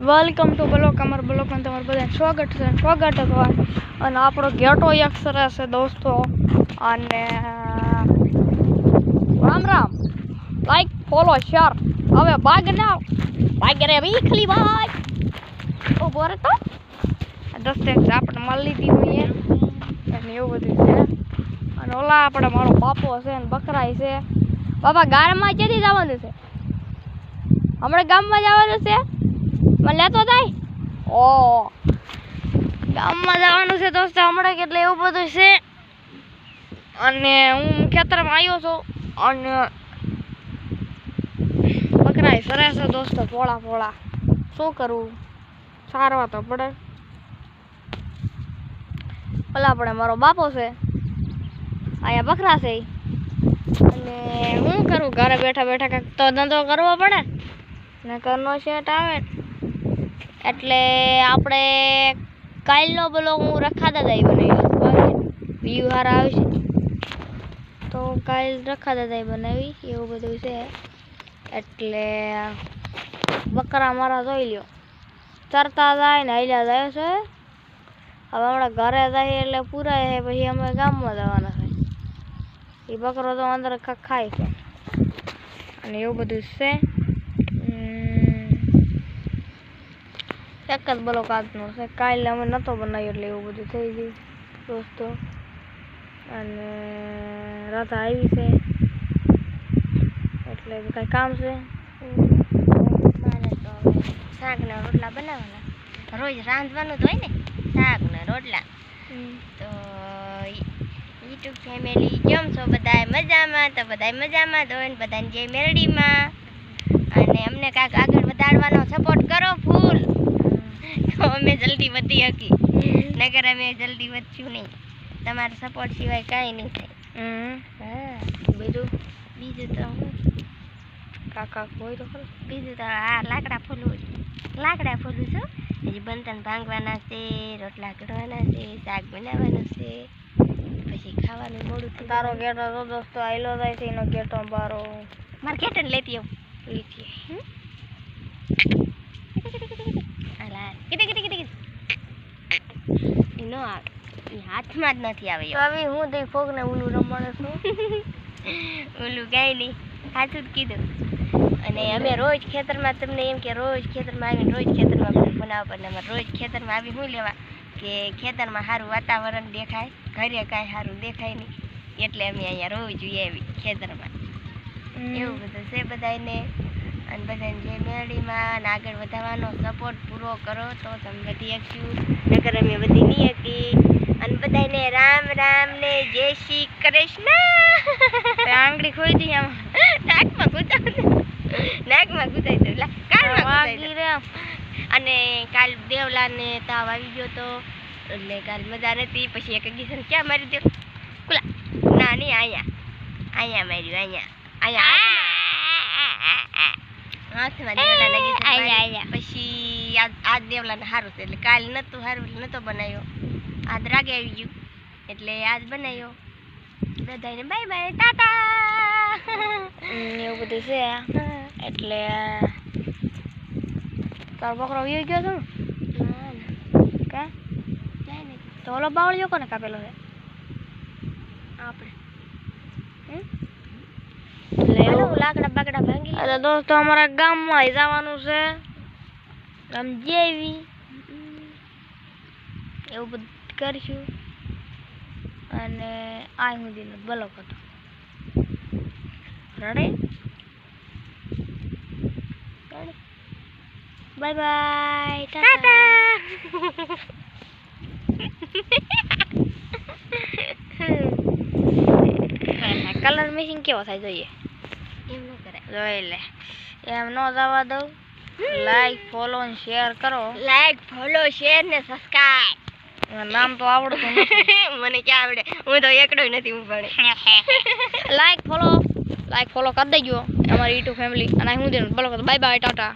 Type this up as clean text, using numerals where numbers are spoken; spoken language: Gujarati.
વેલકમ ટુ બ્લોક અમાર બ્લોકમાં તમારું બધાને સ્વાગત છે અને આપણો ઘેટો એક સરસ છે દોસ્તો. અને Ram Ram, like follow share. હવે ભાગ ના ભાગ રે વીખલી ભાઈ ઓ બોરે તો દોસ્તે આપણે માલ લીધી હોય અને એવું બધું છે. અને ઓલા આપણે મારો બાપો છે ને બકરાઈ છે. બાપા ગામમાં ક્યાંથી જવાનું છે? હમણાં ગામમાં જવાનું છે? મને લેતો જાય. ઓ ગામમાં જવાનું છે દોસ્તો હમણાં, એટલે એવું બધું છે. અને હું ખેતરમાં આવ્યો છું અને બકરાઈ સરસ છે દોસ્તો, પોળા પોળા. શું કરવું, સારવા તો પડે. ઓલા આપણે મારો બાપો છે, અહીંયા બકરા છે. અને હું કરું, ઘરે બેઠા બેઠા કંઈક તો ધંધો કરવો પડે ને, ઘરનો શેઠ આવે. એટલે આપણે કાલનો બ્લોગ હું રખા દાદાઈ બનાવી, વ્યૂ હારા આવશે તો કાલ રખા દાદાઈ બનાવી, એવું બધું છે. એટલે બકરા મારા જોઈ લ્યો, ચરતા જાય ને હાલ્યા જાય છે. હવે હમણાં ઘરે જાય એટલે પૂરાય છે, પછી અમે ગામમાં જવાના છે. એ બકરો તો અંદર ખાય છે અને એવું બધું છે. એક જ બ્લોક આજનો છે, કાલે અમે નહોતો બનાવ્યો એટલે એવું બધું થઈ ગયું દોસ્તો. અને રાધા આવી છે એટલે કાંઈ કામ છે. મારે તો હવે શાકના રોટલા બનાવવાના, રોજ રાંધવાનું જ હોય ને શાકના રોટલા. તો યુટ્યુબ ફેમિલી કેમ છો? બધાય મજામાં? તો બધાય મજામાં જ હોય ને, બધાને જય મેરડીમાં. અને અમને કાંઈક આગળ વધારવાનો સપોર્ટ કરો ફૂલ, તો અમે જલ્દી વધી શકી. નગર અમે જલ્દી વધશું નહીં, તમારા સપોર્ટ સિવાય કાંઈ નહીં થાય. હા, બીજું તો હું કાકા હોય તો ખરું. બીજું તો આ લાકડા ફોલું છું. હજી બનતન ભાંગવાના છે, રોટલા કરવાના છે, શાક બનાવવાનું છે, પછી ખાવાનું મોડું થઈ. તારો ગેટો તો દોસ્તો આયલો જાય છે, એનો ગેટો બારો મારે ઘેટે લેતી આવું. નો આવે, હાથમાં જ નથી આવે. હવે હું દઈ ફોગ ને ઓલું રમવાને છું. ઓલું કાંઈ નહીં, સાચું જ કીધું. અને અમે રોજ ખેતરમાં, તમને એમ કે રોજ ખેતરમાં આવીને રોજ ખેતરમાં બનાવવા પડે. અમારે રોજ ખેતરમાં આવી શું લેવા કે ખેતરમાં સારું વાતાવરણ દેખાય, ઘરે કાંઈ સારું દેખાય નહીં, એટલે અમે અહીંયા રોજ આવી ખેતરમાં. એવું બધું છે બધાને. અને બધાને જે મેળીમાં આગળ વધારવાનો સપોર્ટ પૂરો કરો તો તમે વધી શકશું, નકર અમે વધી નહીં શકી. અને બધાને રામ રામ ને જય શ્રી કૃષ્ણ. આંગળી ખોઈ દી આમ નાકમાં ગુતાવી દો, અને કાલ દેવલાને તાવ આવી ગયો તો એટલે કાલ મજા નથી. પછી એક ગીસન ક્યાં મારી દો, કુલા ના નહીં, અહીંયા માર્યું, હાથમાં દેવલા લાગી. પછી આજ દેવલાને સારું છે એટલે કાલ નહોતું સારું એટલે નહોતો બનાવ્યો. આજ રાગે આવી ગયું એટલે આજ બનાવ્યો. બધાને બાય બાય, ટાટા. એવું બધું છે. એટલે તારો બકરો વી ગયો છો કે તો ઓલો બાવળિયો કોને કાપેલો છે? આપણે લાકડા બાકડા ભાંગી. એટલે દોસ્તો અમારા ગામમાં જવાનું છે, ગામ જેવી એવું બધું કરીશું. અને આ સુધીનો બ્લોક હતો. Ready? Bye bye, Tata. Colour missing કેવો થાય જોઈએ? એમ ન કરે, જોઈ લે. એમ ન જવા દઉં. લાઈક ફોલો અને શેર કરો. લાઈક ફોલો શેર ને સબસ્ક્રાઇબ. નામ તો આવડતું નથી. મને ક્યાં આવડે, હું તો એકડોય નથી ભણે. લાઈક ફોલો કરી દેજો અમારી યુટ્યુબ ફેમિલી. અને હું દેવાનું બોલો, બાય બાય, ટાટા.